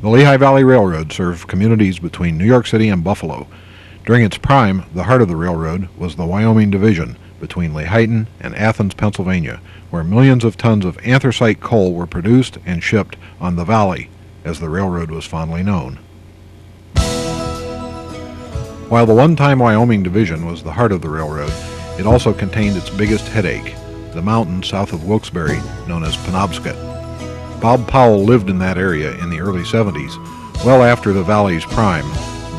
The Lehigh Valley Railroad served communities between New York City and Buffalo. During its prime, the heart of the railroad was the Wyoming Division between Lehighton and Athens, Pennsylvania, where millions of tons of anthracite coal were produced and shipped on the Valley, as the railroad was fondly known. While the one-time Wyoming Division was the heart of the railroad, it also contained its biggest headache, the mountain south of Wilkes-Barre, known as Penobscot. Bob Powell lived in that area in the early 70s, well after the Valley's prime,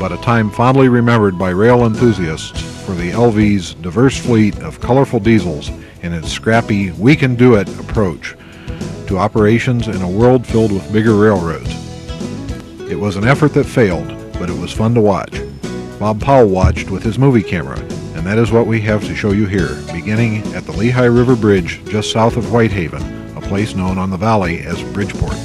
but a time fondly remembered by rail enthusiasts for the LV's diverse fleet of colorful diesels and its scrappy, we-can-do-it approach to operations in a world filled with bigger railroads. It was an effort that failed, but it was fun to watch. Bob Powell watched with his movie camera, and that is what we have to show you here, beginning at the Lehigh River Bridge just south of Whitehaven, a place known on the valley as Bridgeport.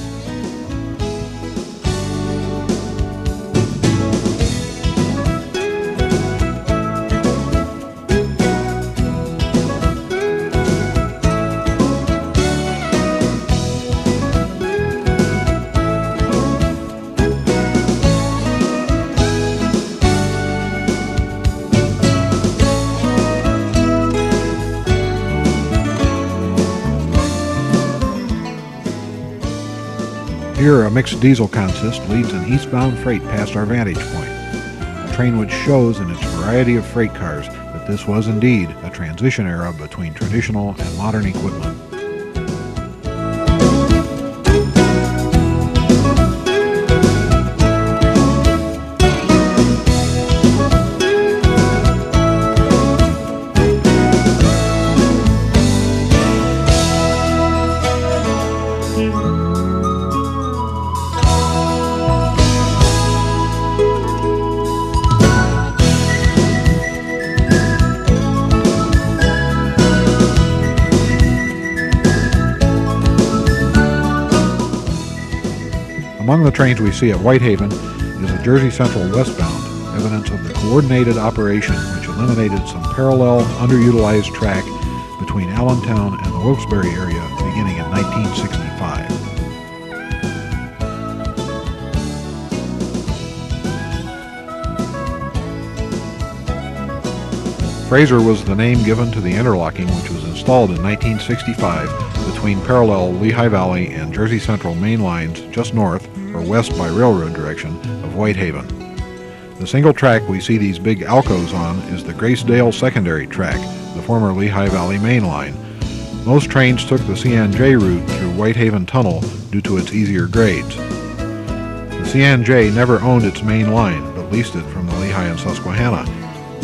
Here, a mixed diesel consist leads an eastbound freight past our vantage point, a train which shows in its variety of freight cars that this was indeed a transition era between traditional and modern equipment. Among the trains we see at Whitehaven is a Jersey Central westbound, evidence of the coordinated operation which eliminated some parallel, underutilized track between Allentown and the Wilkes-Barre area beginning in 1965. Fraser was the name given to the interlocking which was installed in 1965 between parallel Lehigh Valley and Jersey Central main lines just north or west by railroad direction of Whitehaven. The single track we see these big Alcos on is the Gracedale secondary track, the former Lehigh Valley main line. Most trains took the CNJ route through Whitehaven Tunnel due to its easier grades. The CNJ never owned its main line, but leased it from the Lehigh and Susquehanna.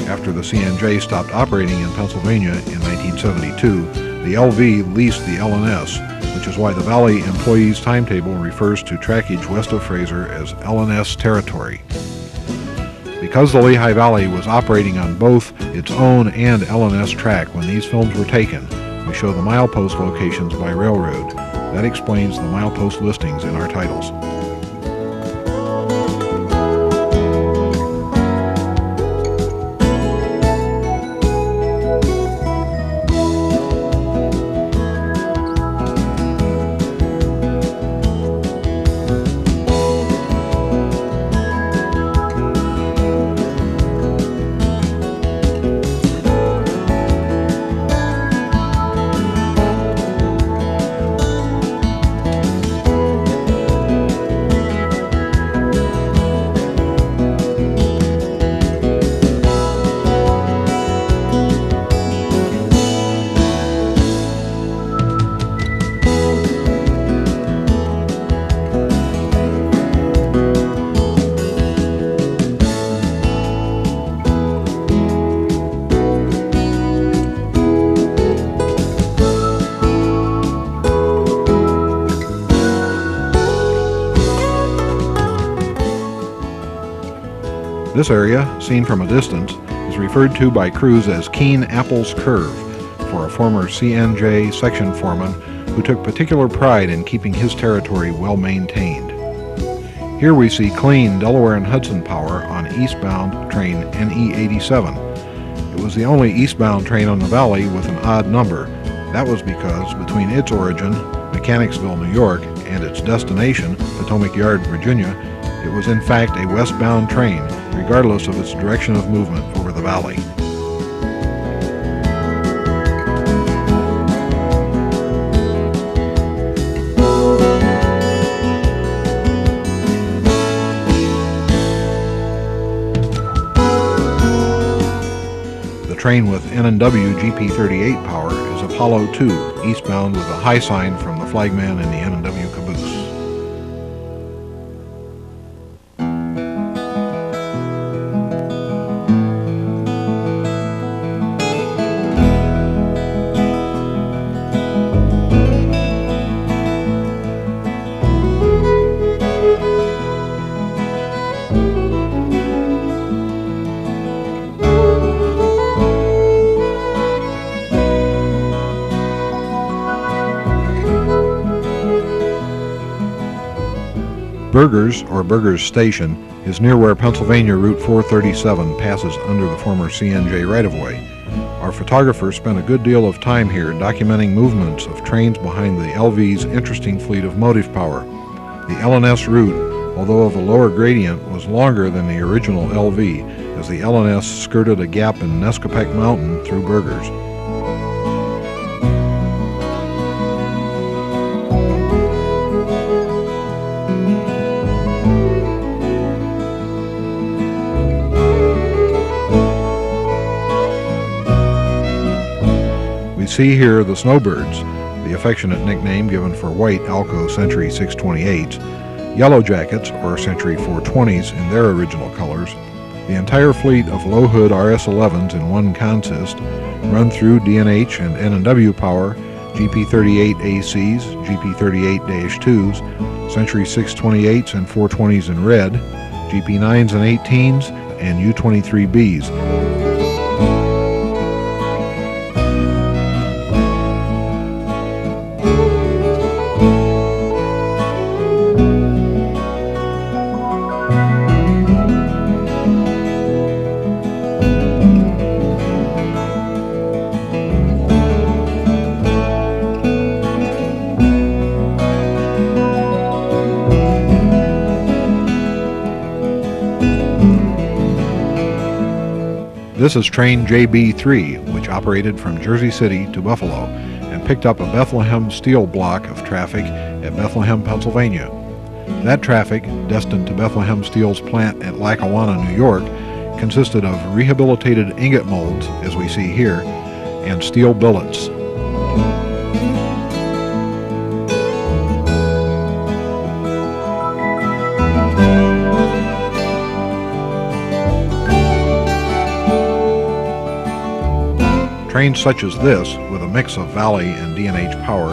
After the CNJ stopped operating in Pennsylvania in 1972, the LV leased the LNS, which is why the Valley employees' timetable refers to trackage west of Fraser as LNS territory. Because the Lehigh Valley was operating on both its own and LNS track when these films were taken, we show the milepost locations by railroad. That explains the milepost listings in our titles. This area, seen from a distance, is referred to by crews as Keen Apple's Curve, for a former CNJ section foreman who took particular pride in keeping his territory well maintained. Here we see clean Delaware and Hudson power on eastbound train NE87. It was the only eastbound train on the valley with an odd number. That was because between its origin, Mechanicsville, New York, and its destination, Potomac Yard, Virginia, it was in fact a westbound train, regardless of its direction of movement over the valley. The train with N&W GP38 power is Apollo 2, eastbound with a high sign from the flagman in the N&W caboose. Burgers, or Burgers Station, is near where Pennsylvania Route 437 passes under the former CNJ right-of-way. Our photographer spent a good deal of time here documenting movements of trains behind the LV's interesting fleet of motive power. The L&S route, although of a lower gradient, was longer than the original LV, as the L&S skirted a gap in Nescopec Mountain through Burgers. See here the Snowbirds, the affectionate nickname given for white Alco Century 628s, Yellow Jackets, or Century 420s in their original colors, the entire fleet of low-hood RS-11s in one consist, run through D&H and N&W power, GP38 ACs, GP38-2s, Century 628s and 420s in red, GP9s and 18s, and U23Bs. This is train JB3, which operated from Jersey City to Buffalo and picked up a Bethlehem steel block of traffic at Bethlehem, Pennsylvania. That traffic, destined to Bethlehem Steel's plant at Lackawanna, New York, consisted of rehabilitated ingot molds, as we see here, and steel billets. Trains such as this, with a mix of Valley and D&H power,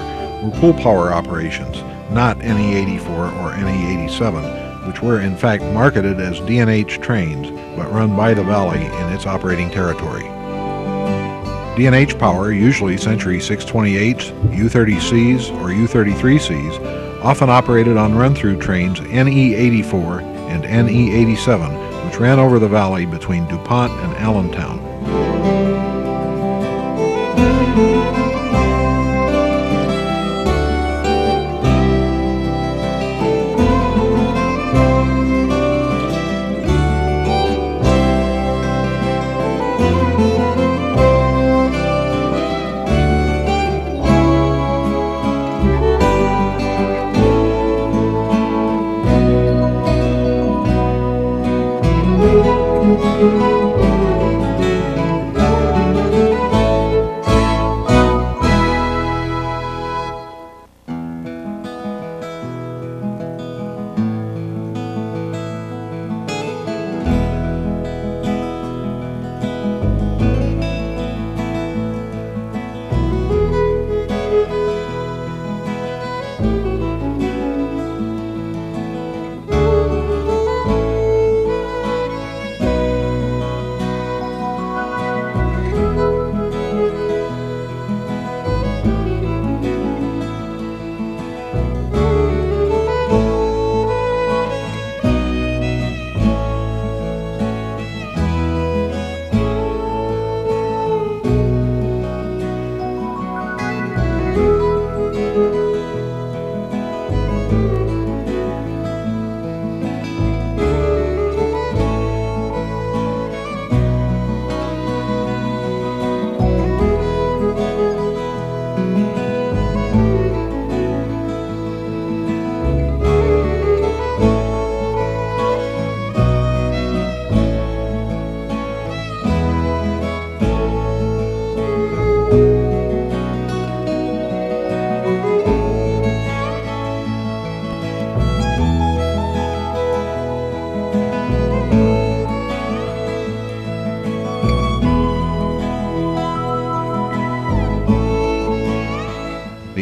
were pull power operations, not NE84 or NE87, which were in fact marketed as D&H trains, but run by the Valley in its operating territory. D&H power, usually Century 628s, U30Cs, or U33Cs, often operated on run-through trains NE84 and NE87, which ran over the Valley between DuPont and Allentown.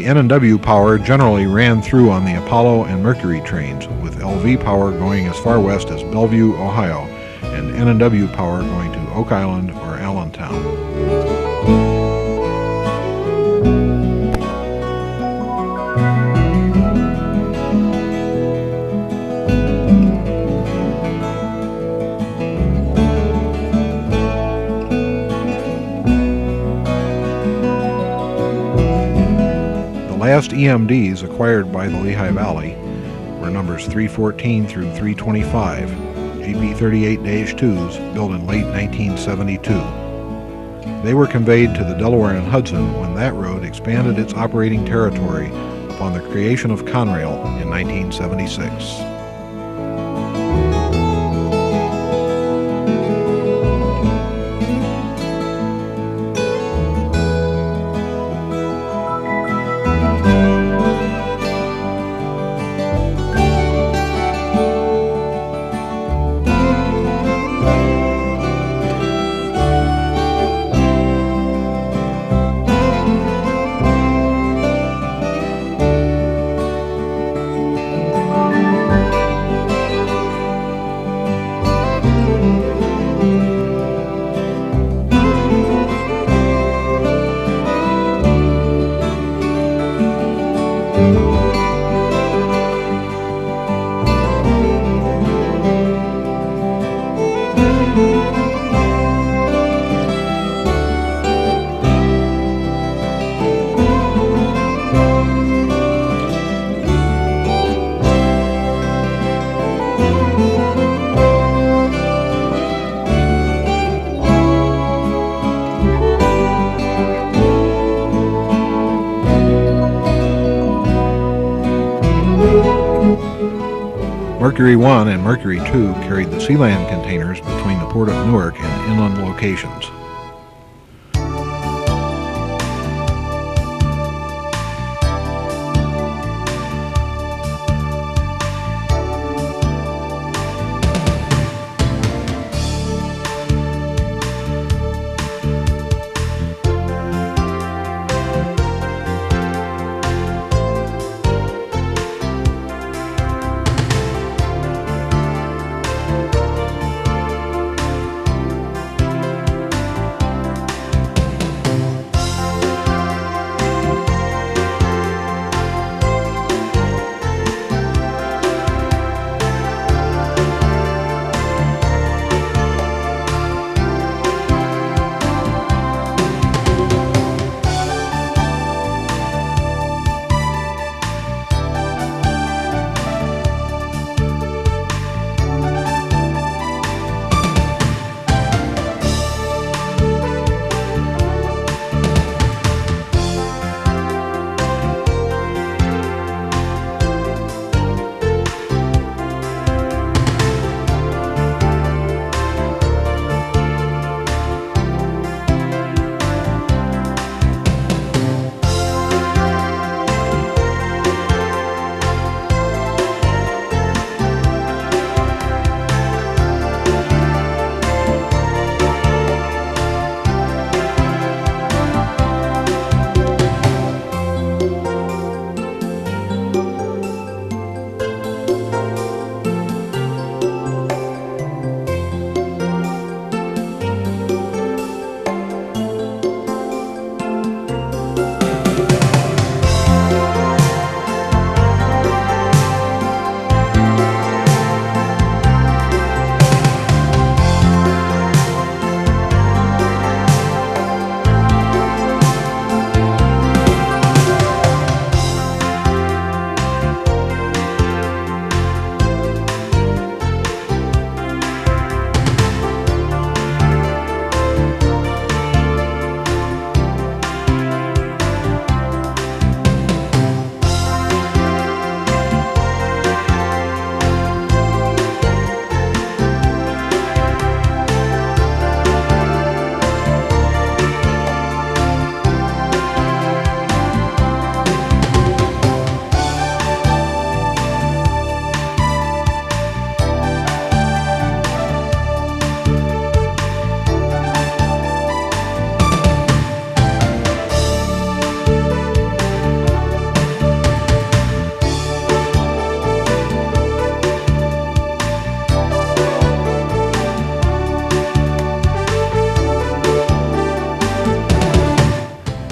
The N&W power generally ran through on the Apollo and Mercury trains, with LV power going as far west as Bellevue, Ohio, and N&W power going to Oak Island or Allentown. The last EMDs acquired by the Lehigh Valley were numbers 314 through 325, GP38-2s built in late 1972. They were conveyed to the Delaware and Hudson when that road expanded its operating territory upon the creation of Conrail in 1976. Mercury 1 and Mercury 2 carried the Sealand containers between the Port of Newark and inland locations.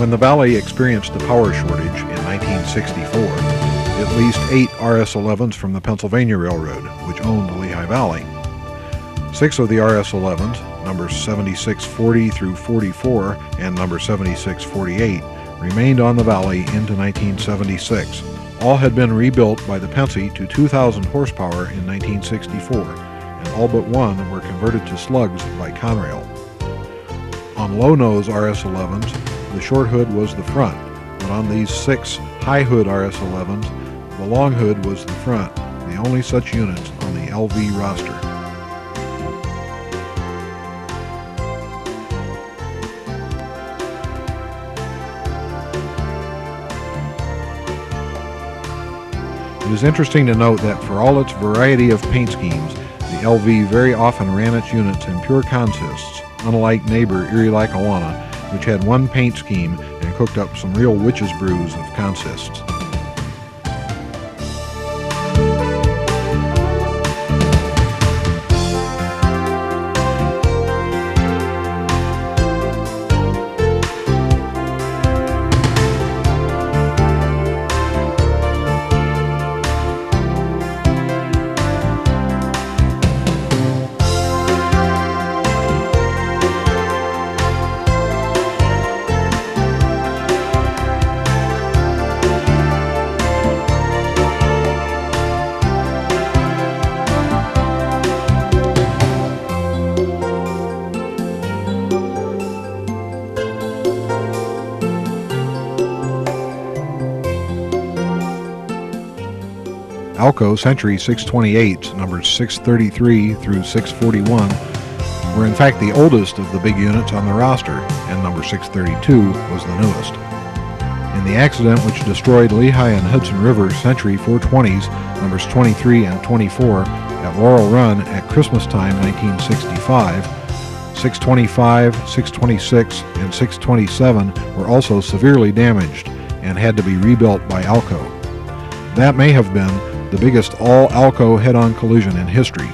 When the valley experienced a power shortage in 1964, it leased 8 RS-11s from the Pennsylvania Railroad, which owned the Lehigh Valley. 6 of the RS-11s, numbers 7640 through 44 and number 7648, remained on the valley into 1976. All had been rebuilt by the Pennsy to 2,000 horsepower in 1964, and all but one were converted to slugs by Conrail. On low-nose RS-11s, the short hood was the front, but on these 6 high-hood RS-11s, the long hood was the front, the only such units on the LV roster. It is interesting to note that for all its variety of paint schemes, the LV very often ran its units in pure consists, unlike neighbor Erie Lackawanna, which had one paint scheme and cooked up some real witch's brews of consists. Alco Century 628s, numbers 633 through 641, were in fact the oldest of the big units on the roster, and number 632 was the newest. In the accident which destroyed Lehigh and Hudson River Century 420s, numbers 23 and 24, at Laurel Run at Christmas time 1965, 625, 626, and 627 were also severely damaged and had to be rebuilt by Alco. That may have been the biggest all-Alco head-on collision in history.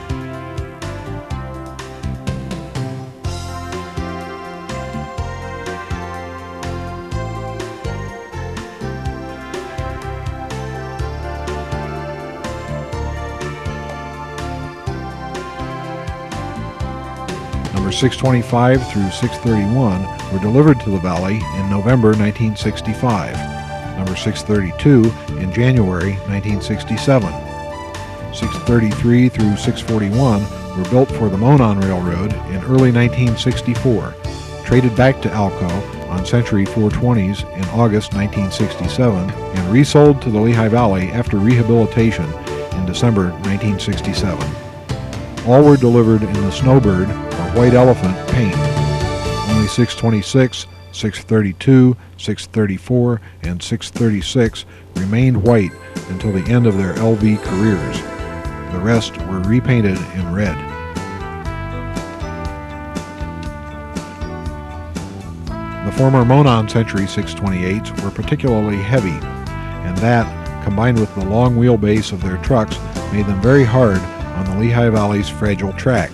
Numbers 625 through 631 were delivered to the valley in November 1965. Number 632 in January 1967. 633 through 641 were built for the Monon Railroad in early 1964, traded back to Alco on Century 420s in August 1967, and resold to the Lehigh Valley after rehabilitation in December 1967. All were delivered in the Snowbird or White Elephant paint. Only 626, 632, 634, and 636 remained white until the end of their LV careers. The rest were repainted in red. The former Monon Century 628s were particularly heavy, and that, combined with the long wheelbase of their trucks, made them very hard on the Lehigh Valley's fragile track.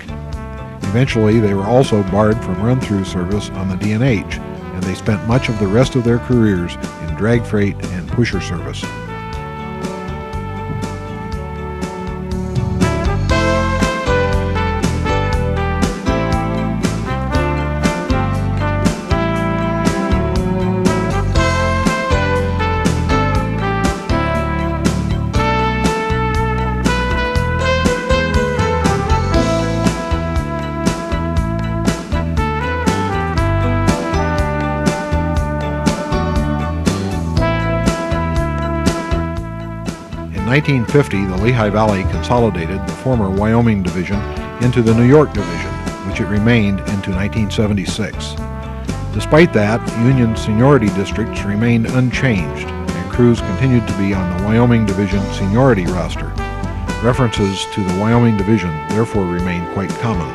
Eventually, they were also barred from run-through service on the D&H, and they spent much of the rest of their careers in drag freight and pusher service. In 1950, the Lehigh Valley consolidated the former Wyoming Division into the New York Division, which it remained into 1976. Despite that, Union seniority districts remained unchanged, and crews continued to be on the Wyoming Division seniority roster. References to the Wyoming Division therefore remain quite common.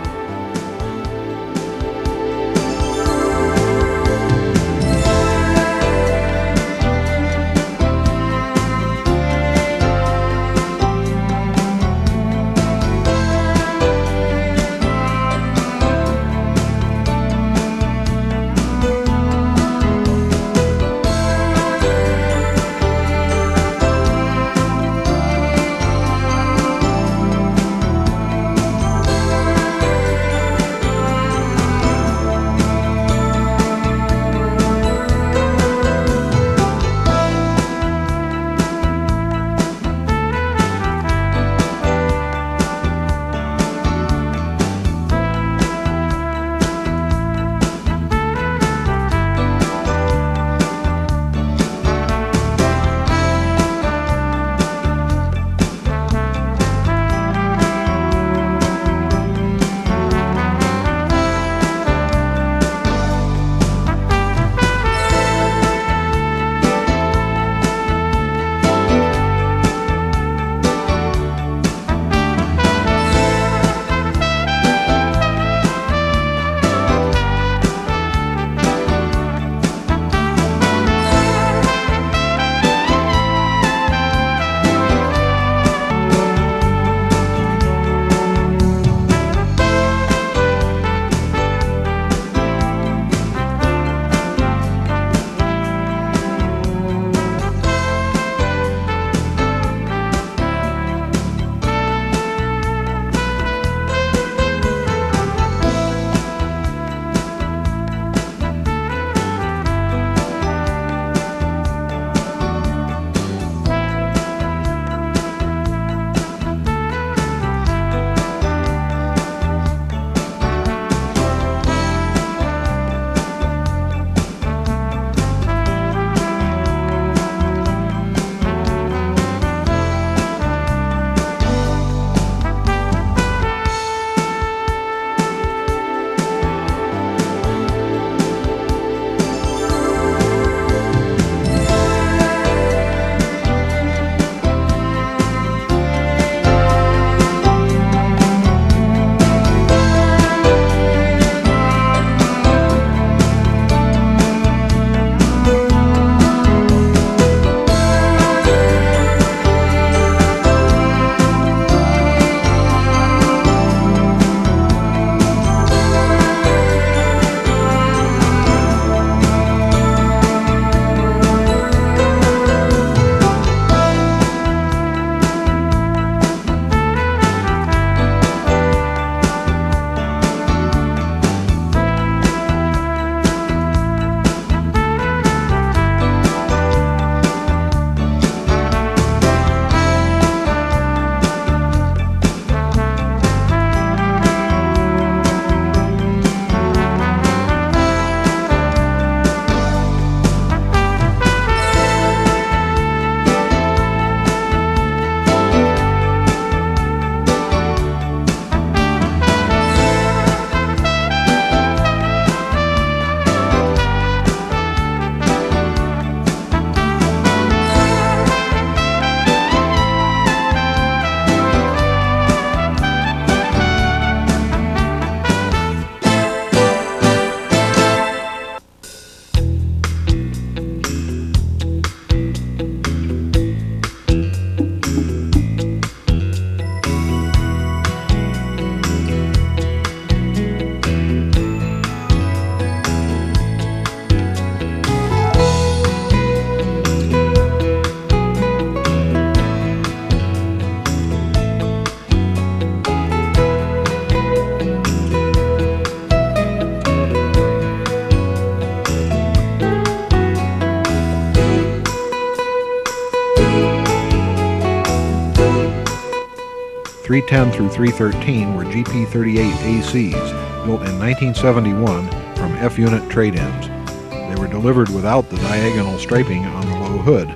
310 through 313 were GP38 ACs, built in 1971 from F-unit trade-ins. They were delivered without the diagonal striping on the low hood.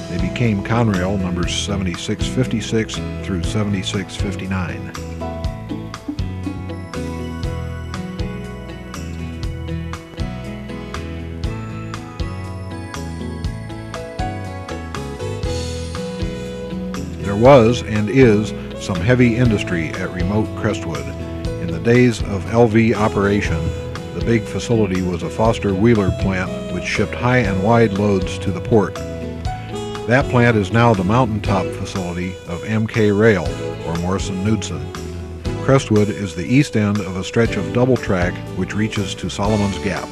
They became Conrail numbers 7656 through 7659. There was and is some heavy industry at remote Crestwood. In the days of LV operation, the big facility was a Foster Wheeler plant which shipped high and wide loads to the port. That plant is now the mountaintop facility of MK Rail, or Morrison-Knudsen. Crestwood is the east end of a stretch of double track which reaches to Solomon's Gap.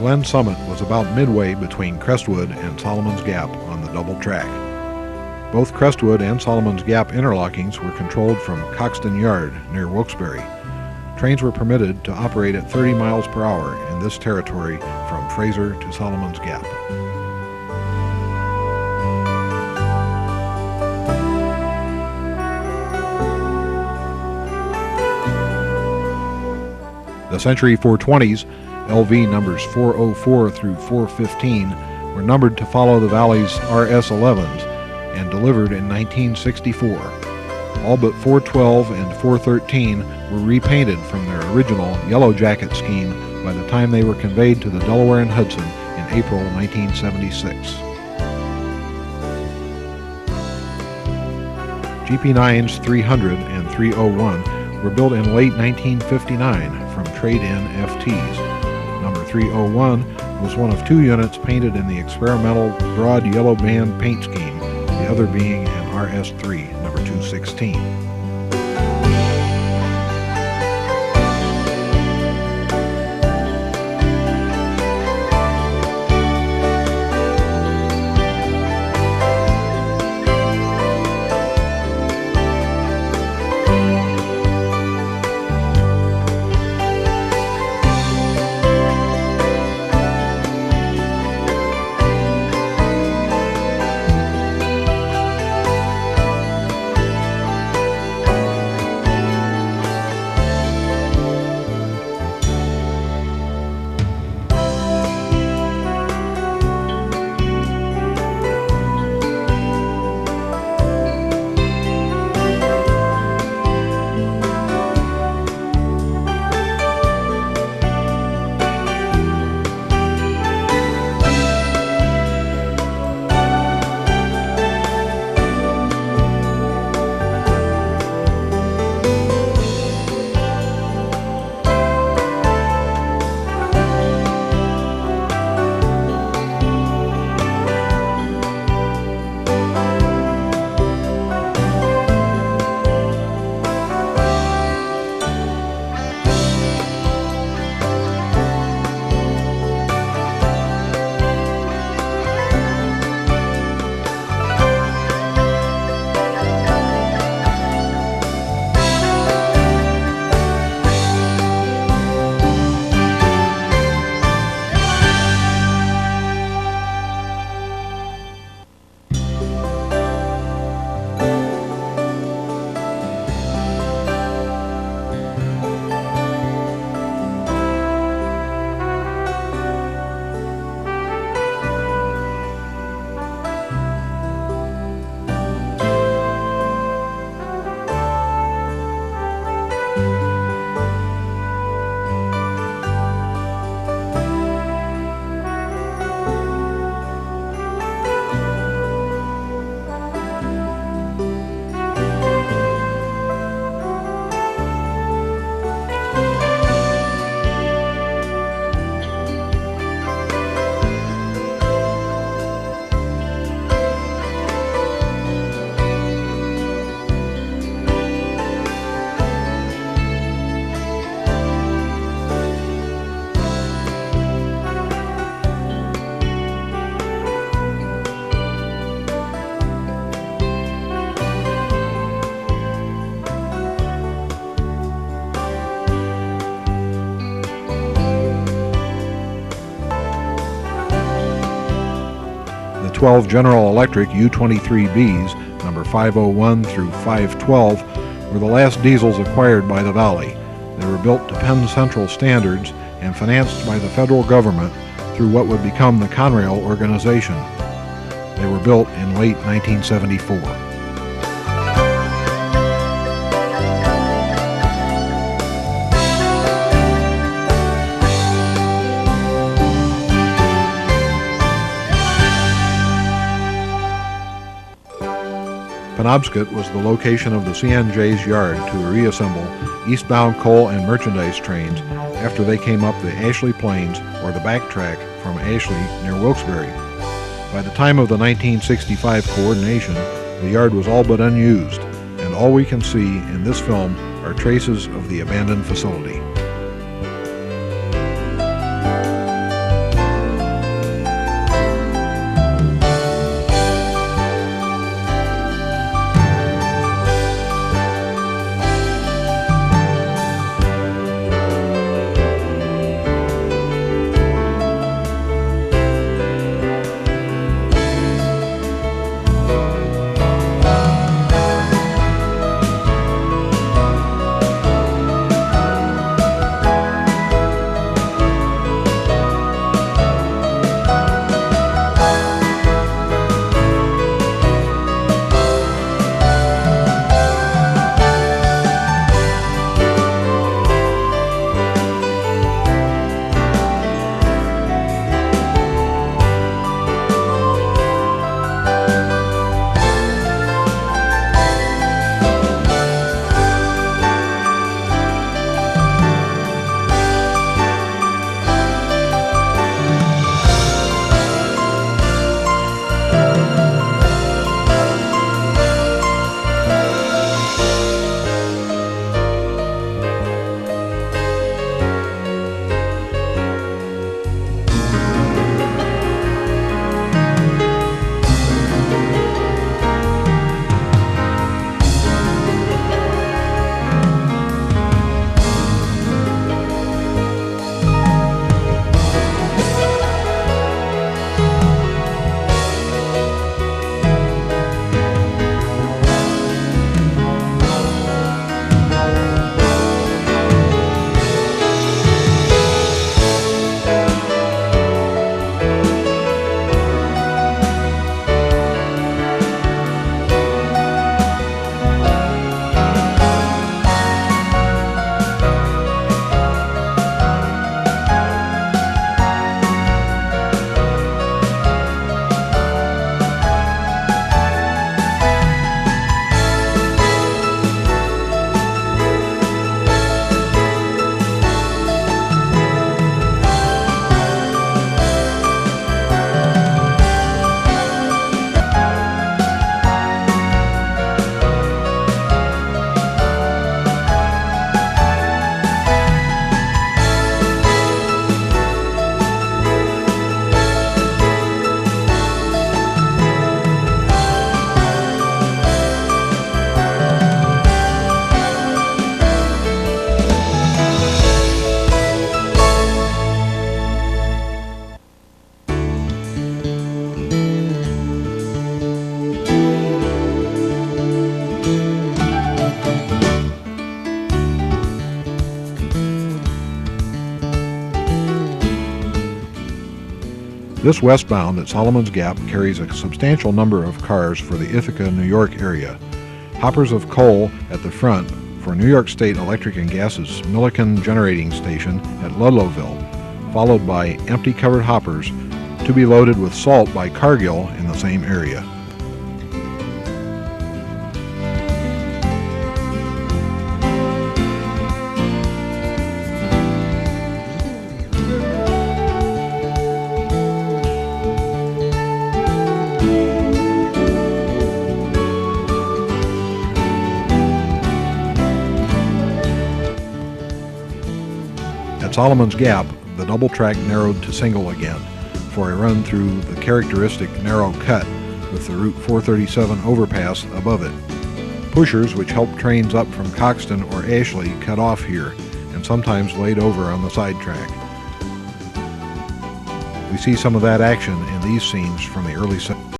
Glen Summit was about midway between Crestwood and Solomon's Gap on the double track. Both Crestwood and Solomon's Gap interlockings were controlled from Coxton Yard near Wilkes-Barre. Trains were permitted to operate at 30 miles per hour in this territory from Fraser to Solomon's Gap. The Century 420s, LV numbers 404 through 415, were numbered to follow the Valley's RS-11s and delivered in 1964. All but 412 and 413 were repainted from their original Yellow Jacket scheme by the time they were conveyed to the Delaware and Hudson in April 1976. GP9's 300 and 301 were built in late 1959 from trade-in FTs. Number 301 was one of two units painted in the experimental broad yellow band paint scheme, the other being an RS3, number 216. 12 General Electric U-23Bs, number 501 through 512, were the last diesels acquired by the Valley. They were built to Penn Central standards and financed by the federal government through what would become the Conrail organization. They were built in late 1974. Penobscot was the location of the CNJ's yard to reassemble eastbound coal and merchandise trains after they came up the Ashley Plains or the backtrack from Ashley near Wilkes-Barre. By the time of the 1965 coordination, the yard was all but unused, and all we can see in this film are traces of the abandoned facility. This westbound at Solomon's Gap carries a substantial number of cars for the Ithaca, New York area. Hoppers of coal at the front for New York State Electric and Gas's Milliken Generating Station at Ludlowville, followed by empty covered hoppers to be loaded with salt by Cargill in the same area. At Solomon's Gap, the double track narrowed to single again for a run through the characteristic narrow cut with the Route 437 overpass above it. Pushers which help trains up from Coxton or Ashley cut off here and sometimes laid over on the side track. We see some of that action in these scenes from the early 70s.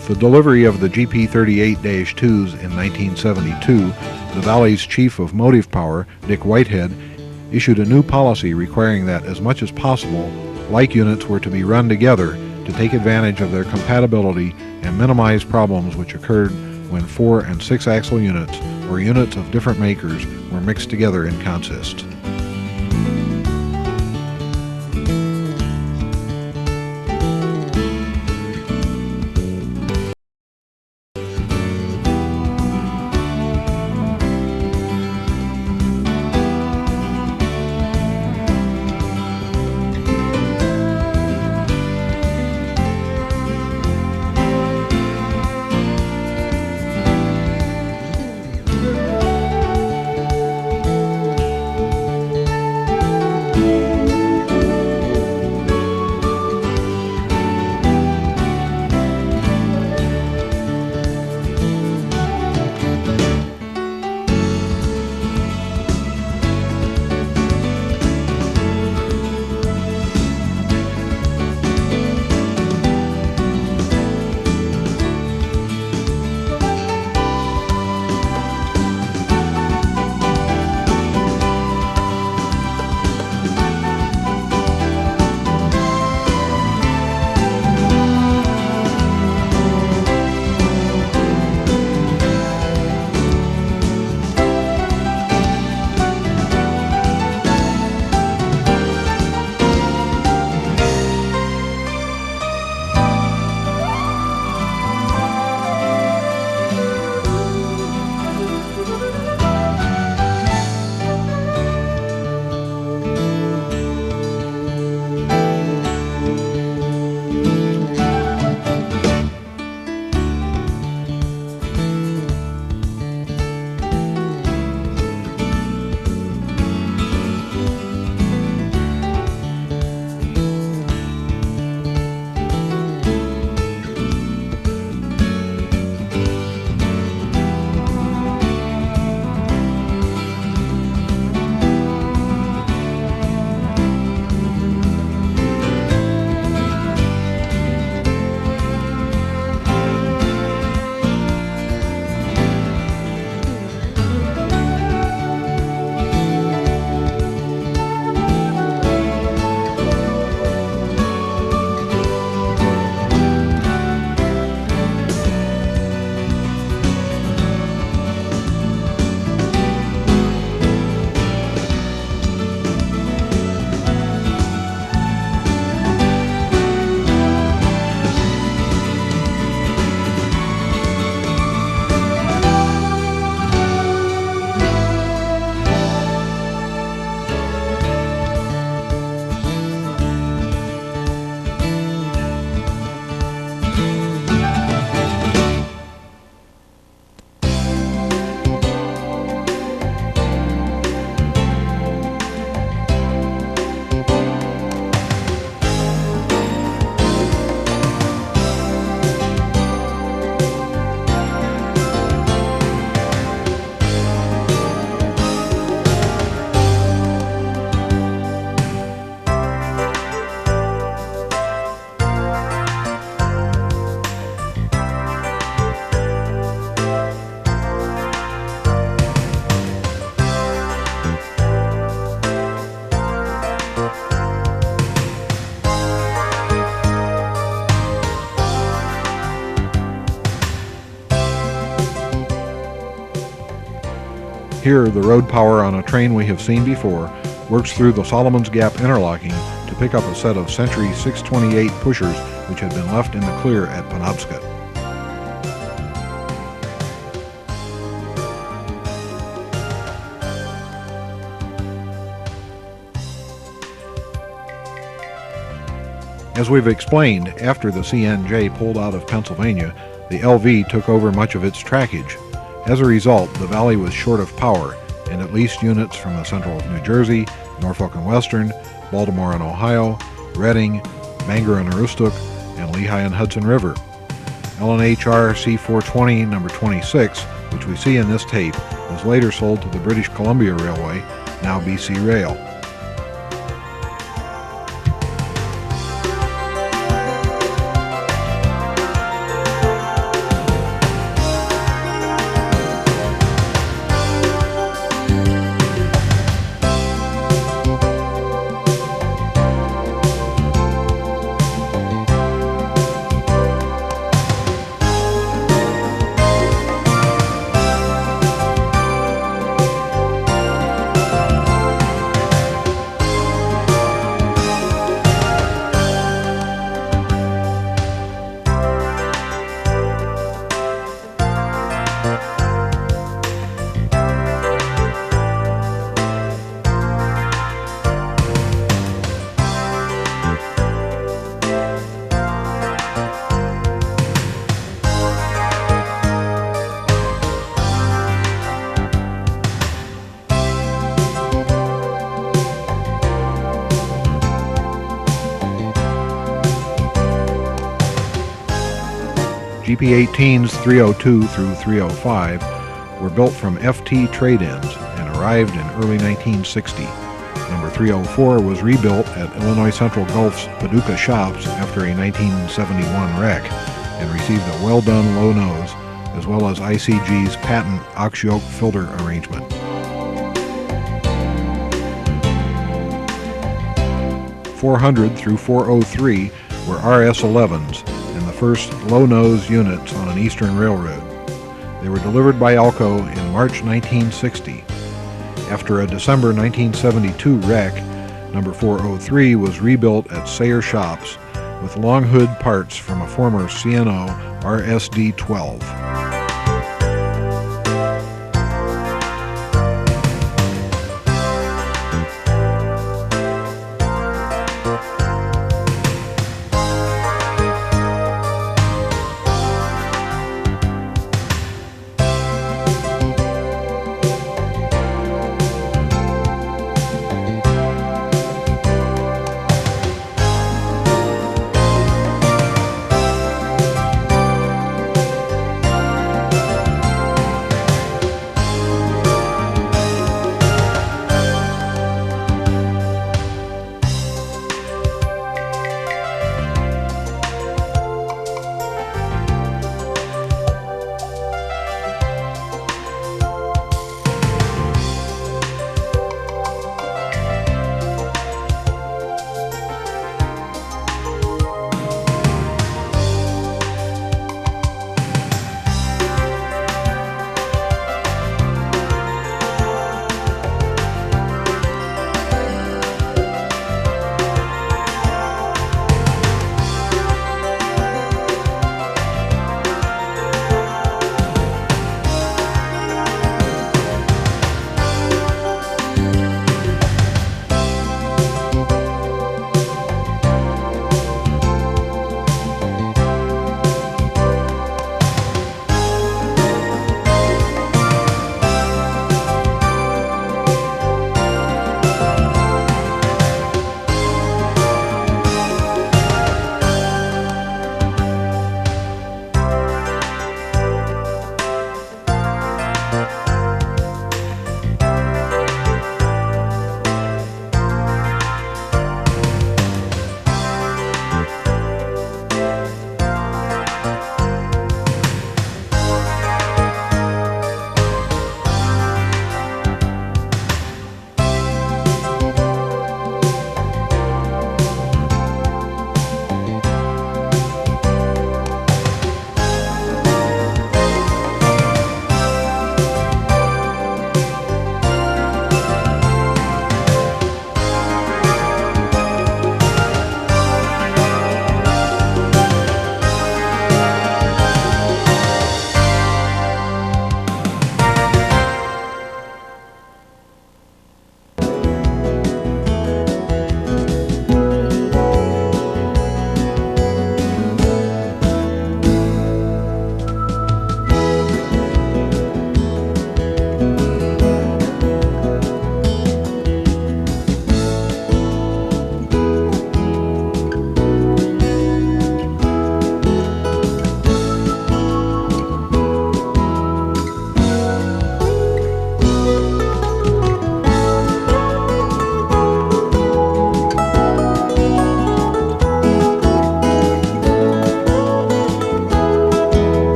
With the delivery of the GP38-2s in 1972, the Valley's Chief of Motive Power, Dick Whitehead, issued a new policy requiring that as much as possible, like units were to be run together to take advantage of their compatibility and minimize problems which occurred when 4- and 6-axle units or units of different makers were mixed together in consist. Here, the road power on a train we have seen before works through the Solomon's Gap interlocking to pick up a set of Century 628 pushers which had been left in the clear at Penobscot. As we've explained, after the CNJ pulled out of Pennsylvania, the LV took over much of its trackage. As a result, the Valley was short of power, and it leased units from the central of New Jersey, Norfolk and Western, Baltimore and Ohio, Reading, Bangor and Aroostook, and Lehigh and Hudson River. L&HR C420 number 26, which we see in this tape, was later sold to the British Columbia Railway, now BC Rail. CP18s 302 through 305 were built from FT trade-ins and arrived in early 1960. Number 304 was rebuilt at Illinois Central Gulf's Paducah shops after a 1971 wreck and received a well-done low nose, as well as ICG's patent ox-yoke filter arrangement. 400 through 403 were RS-11s and the first low-nose units on an eastern railroad. They were delivered by Alco in March 1960. After a December 1972 wreck, number 403 was rebuilt at Sayre Shops with long hood parts from a former C&O RSD-12.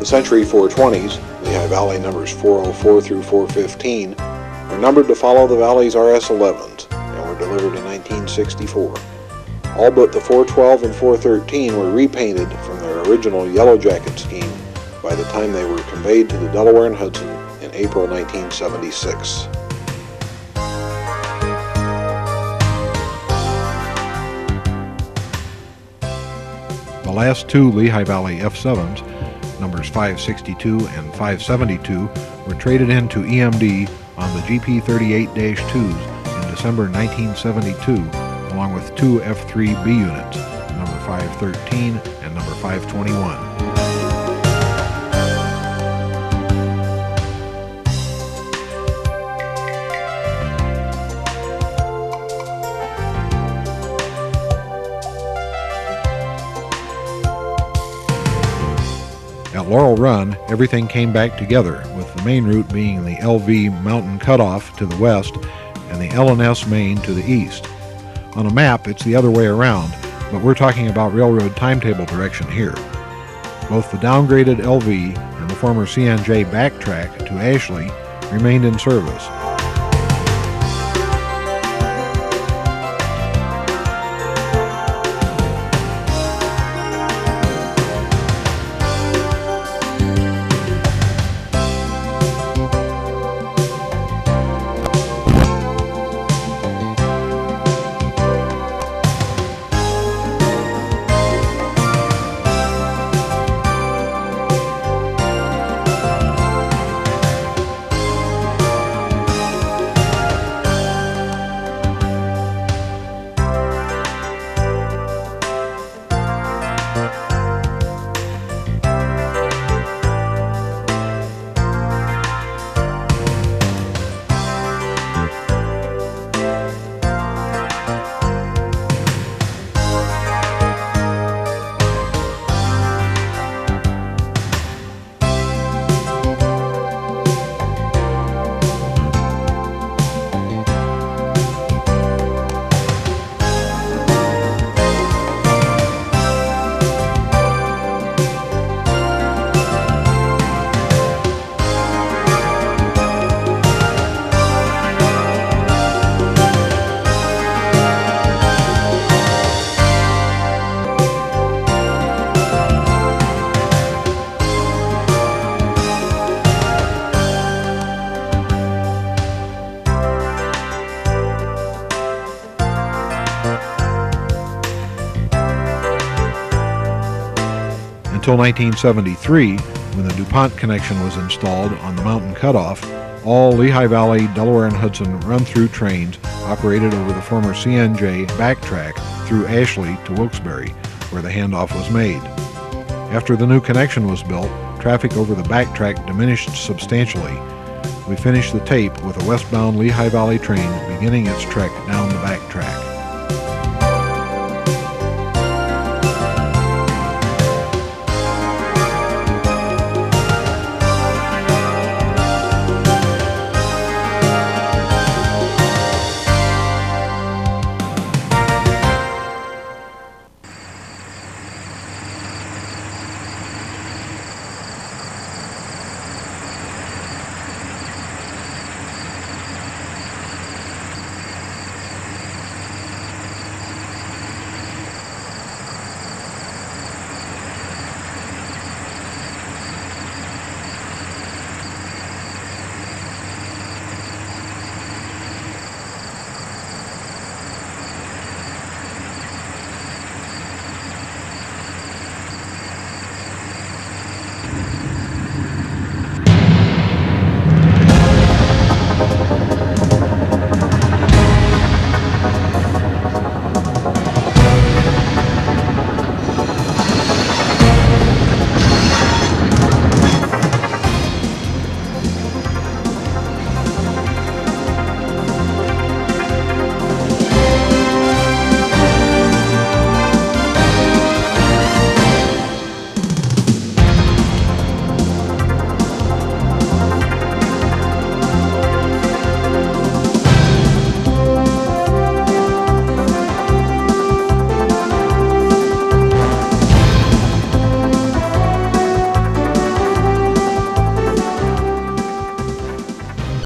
Century 420s, Lehigh Valley numbers 404 through 415, were numbered to follow the Valley's RS-11s and were delivered in 1964. All but the 412 and 413 were repainted from their original Yellow Jacket scheme by the time they were conveyed to the Delaware and Hudson in April 1976. The last two Lehigh Valley F7s, numbers 562 and 572, were traded in to EMD on the GP38-2s in December 1972, along with two F3B units, number 513 and number 521. At Laurel Run, everything came back together, with the main route being the LV Mountain Cutoff to the west and the L&S Main to the east. On a map, it's the other way around, but we're talking about railroad timetable direction here. Both the downgraded LV and the former CNJ backtrack to Ashley remained in service. Until 1973, when the DuPont connection was installed on the Mountain Cutoff, all Lehigh Valley, Delaware and Hudson run-through trains operated over the former CNJ backtrack through Ashley to Wilkes-Barre, where the handoff was made. After the new connection was built, traffic over the backtrack diminished substantially. We finished the tape with a westbound Lehigh Valley train beginning its trek down the backtrack.